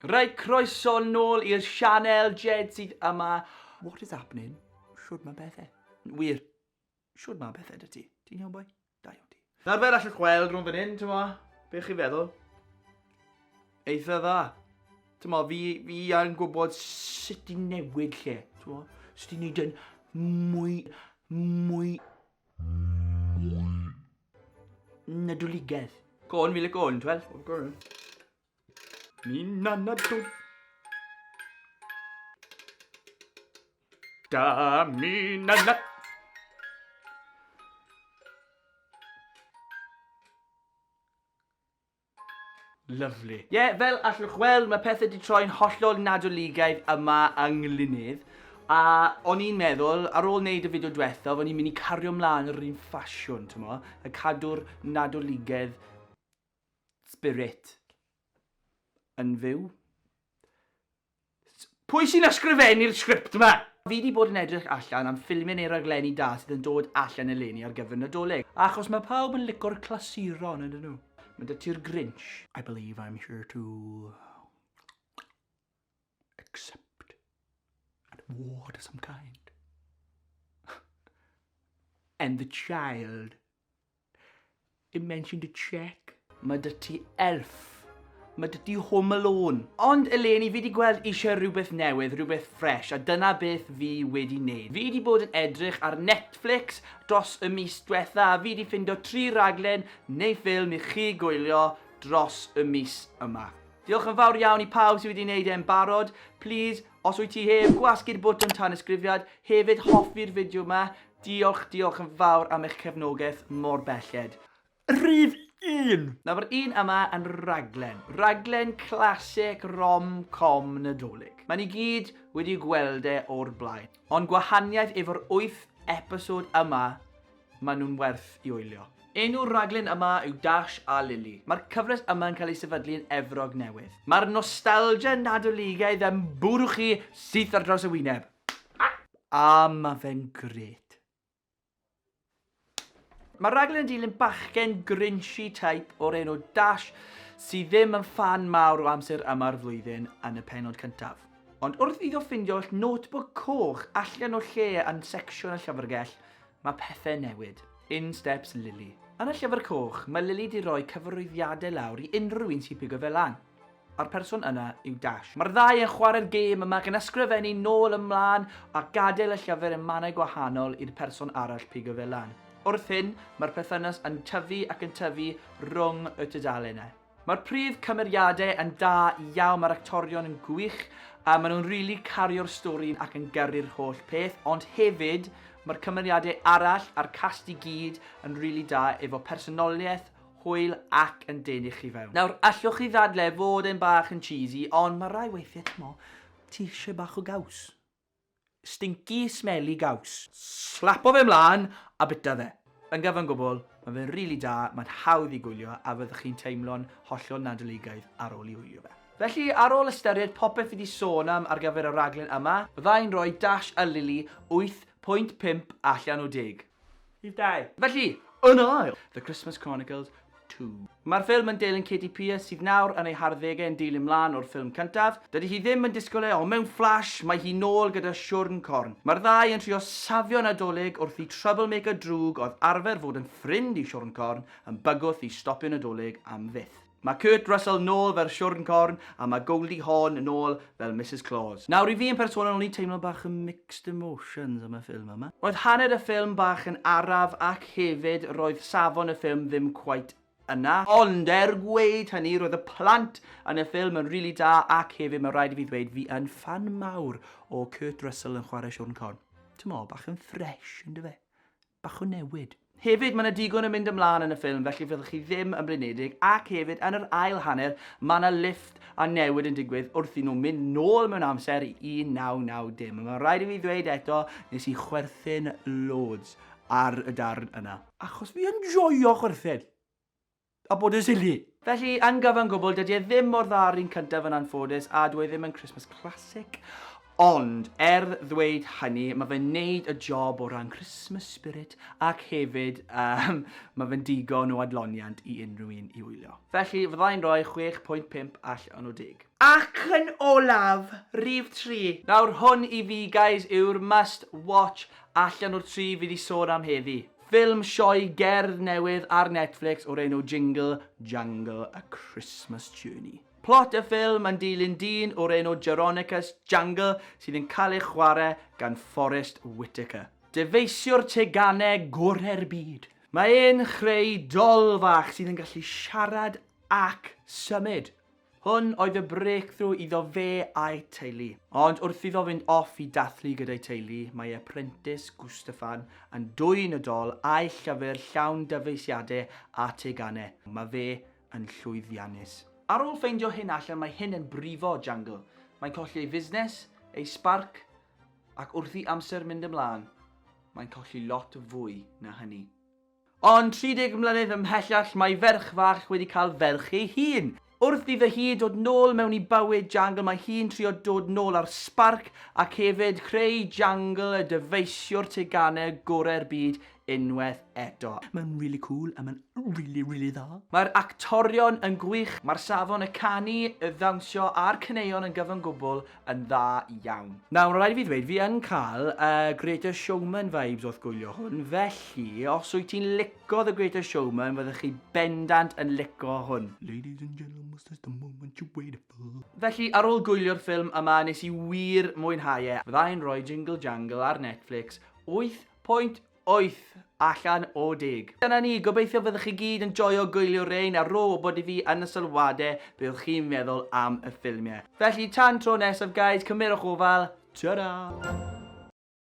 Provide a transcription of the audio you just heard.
Right, croeso nôl i'r sianel Jed sydd yma. What is happening? Siwr ma bethau. Wir. Siwr ma bethau dy ti. Ti'n iawn boi? Da iawn ti. Na'r fel allwch gweld rhwng fan hyn, ti'n mo? Be chi feddwl? Eitha dda. Ti'n mo, fi yn gwybod sut i newid lle. Ti'n mo? Sut i wneud yn mwy... nadoligedd. Gôn, fi le gôn, twel. Gôn. Mi na nadw. Da mi na na. Lovely. Ie, fel allwch weld, mae pethau wedi troi'n hollol nadoligaidd yma yng Nglynydd. A o'n i'n meddwl, ar ôl wneud y fideo diwethaf, o'n i'n mynd i cario mlaen yr un ffasiwn, ti'n mo? A cadw'r nadoligaidd spirit yn fyw. Pwy sy'n ysgrifennu'r sgript yma? Fi wedi bod yn edrych allan am ffilmau neu raglenni da sydd yn dod allan eleni ar gyfer Nadolig. Achos mae pawb yn licor clasuron ydyn nhw. Mae dy ti'r Grinch. I believe I'm here to accept an award of some kind. And the child. It mentioned a check. Mae dy ti Elf. Mae dy ti Home Alone. Ond eleni fi wedi gweld eisiau rhywbeth newydd, rhywbeth ffresh, a dyna beth fi wedi wneud. Fi wedi bod yn edrych ar Netflix dros y mis diwetha, a fi wedi ffindio 3 raglen neu ffilm i chi gwylio dros y mis yma. Diolch yn fawr iawn i pawb sydd wedi wneud e'n barod. Please, os wyt ti heb, gwasgu'r bwtwm tanysgrifiad, hefyd hoffi'r fideo yma. Diolch yn fawr am eich cefnogaeth mor belled. Rhif 1! Nawr un yma yn raglen. Raglen clasic rom-com Nadolig. Maen ni gyd wedi gweld e o'r blaen. Ond gwahaniaeth efo'r 8 episod yma, maen nhw'n werth i wylio. Enw'r raglen yma yw Dash a Lily. Mae'r cyfres yma yn cael ei sefydlu yn Efrog Newydd. Mae'r nostalgia nadoligaidd yn bwrw chi syth ar draws y wyneb. A mae fe'n gret. Mae'r raglen yn dilyn bachgen Grinchy type o'r enw Dash sydd ddim yn fan mawr o amser yma'r flwyddyn yn y pennod cyntaf. Ond wrth iddo ffindio notebook coch allan o lle yn secsiwn y llyfrgell, mae pethau newid. In steps Lily. Yn y llyfr coch, mae Lily wedi rhoi cyfarwyddiadau lawr i unrhyw un sy'n pigo fe lan. A'r person yna yw Dash. Mae'r ddau yn chwarae'r gêm yma gan ysgrifennu nôl ymlaen a gadael y llyfr yn mannau gwahanol i'r person arall pigo fe lan. Wrth hyn, mae'r perthynas yn tyfu ac yn tyfu rhwng y tudalenau. Mae'r prif cymeriadau yn da iawn, mae'r actorion yn gwych, a maen nhw'n rili cario'r stori ac yn gyrru'r holl peth, ond hefyd, mae'r cymeriadau arall a'r cast i gyd yn rili da efo personoliaeth, hwyl ac yn denu chi fewn. Nawr, allwch chi ddadle fod yn bach yn cheesy, ond mae rai weithiau, ti eisiau bach o gaws. Stinky, smelly gaws. Slapo fe mlaen a bita fe. Yn gyfan gwbl, mae fe'n rili da, mae'n hawdd i gwylio a fyddwch chi'n teimlo'n hollol nadoligaidd ar ôl i wylio fe. Felly, ar ôl ystyried popeth wedi sôn am ar gyfer y raglen yma, byddai'n rhoi Dash a Lily 8.5 allan o 10. Rhif 2. Felly, yn ail, The Christmas Chronicles 2. Mae'r ffilm yn dilyn Katie Pierce sydd nawr yn ei harddegau yn dilyn mlaen o'r ffilm cyntaf. Dydy hi ddim yn disgwyl e, ond mewn flash mae hi nôl gyda siwrn corn. Mae'r ddau yn trio safio Nadolig wrth i troublemaker drwg oedd arfer fod yn ffrind i siwrn corn yn bygwth i stopio Nadolig am fyth. Mae Kurt Russell nôl fel siwrn corn a mae Goldie Hawn nôl fel Mrs Claus. Nawr i fi yn personol o'n i teimlo bach yn mixed emotions am y ffilm yma. Roedd hanner y ffilm bach yn araf ac hefyd roedd safon y ffilm ddim cweit yna. Ond gweud hynny, roedd y plant yn y ffilm yn rili da ac hefyd mae rhaid i fi ddweud fi yn fan mawr o Kurt Russell yn chwarae siwrn corn. Ti'n mo, bach yn ffresh, ynddo fe? Bach o newid. Hefyd, mae yna digon yn mynd ymlaen yn y ffilm, felly fyddwch chi ddim yn blinedig, ac hefyd, yn yr ail hanner, mae yna lift a newid yn digwydd wrth i nhw mynd nôl mewn amser i 1990. Mae rhaid i fi ddweud eto, nes i chwerthin loads ar y darn yna. Achos fi yn joio chwerthin. A bod yn sili. Felly, yn gyfan gwbl, dydy e ddim mor dda ar un cyntaf yn anffodus, a dwi ddim yn Christmas classic. Ond, ddweud hynny, mae fe'n neud y job o ran Christmas spirit ac hefyd mae fe'n digon o adloniant i unrhyw un i wylio. Felly, fyddai'n rhoi 6.5 allan o 10. Ac yn olaf, rhif 3. Nawr hwn i fi, guys, yw'r must watch allan o'r 3 fi wedi sôn am heddi. Ffilm sioe gerdd newydd ar Netflix o'r enw Jingle Jangle A Christmas Journey. Plot y ffilm yn dilyn dyn o'r enw Jeronicus Jangle sydd yn cael ei chwarae gan Forrest Whitaker. Dyfeisiwr teganau gorau'r byd. Mae e'n chreu dol fach sydd yn gallu siarad ac symud. Hwn oedd y breakthrough iddo fe a'i teulu. Ond wrth iddo fynd off i dathlu gyda'i teulu, mae Apprentice Gustafan yn dwyn y dol a'i llyfr llawn dyfeisiadau a teganau. Mae fe yn llwyddiannus. Ar ôl ffeindio hyn allan, mae hyn yn brifo Jangle. Mae'n colli ei fusnes, ei sparc, ac wrth i amser mynd ymlaen, mae'n colli lot fwy na hynny. Ond 30 mlynedd ymhellach, mae ferch fach wedi cael ferch ei hun. Wrth iddo hi dod nôl mewn i bywyd Jangle, mae hi'n trio dod nôl ar sparc ac hefyd creu Jangle, y dyfeisiwr teganau gorau'r byd, unwaith eto. Mae'n really cool a mae'n really dda. Mae'r actorion yn gwych, mae'r safon y canu, y ddawnsio a'r caneuon yn gyfan gwbl yn dda iawn. Nawr, rhaid i fi ddweud, fi yn cael Greatest Showman vibes wrth gwylio hwn, felly os wyt ti'n licio The Greatest Showman, fyddwch chi bendant yn licio hwn. Ladies and gentlemen, this is the moment you waited for. Felly, ar ôl gwylio'r ffilm yma, nes i wir mwynhau e. Fyddai'n rhoi Jingle Jangle ar Netflix 8.8 allan o 10. Dyna ni, gobeithio fyddwch chi gyd yn joio gwylio rein a ro o bod i fi yn y sylwadau byddwch chi'n meddwl am y ffilmiau. Felly tan tro nesaf, guys, cymerwch ofal, ta-da!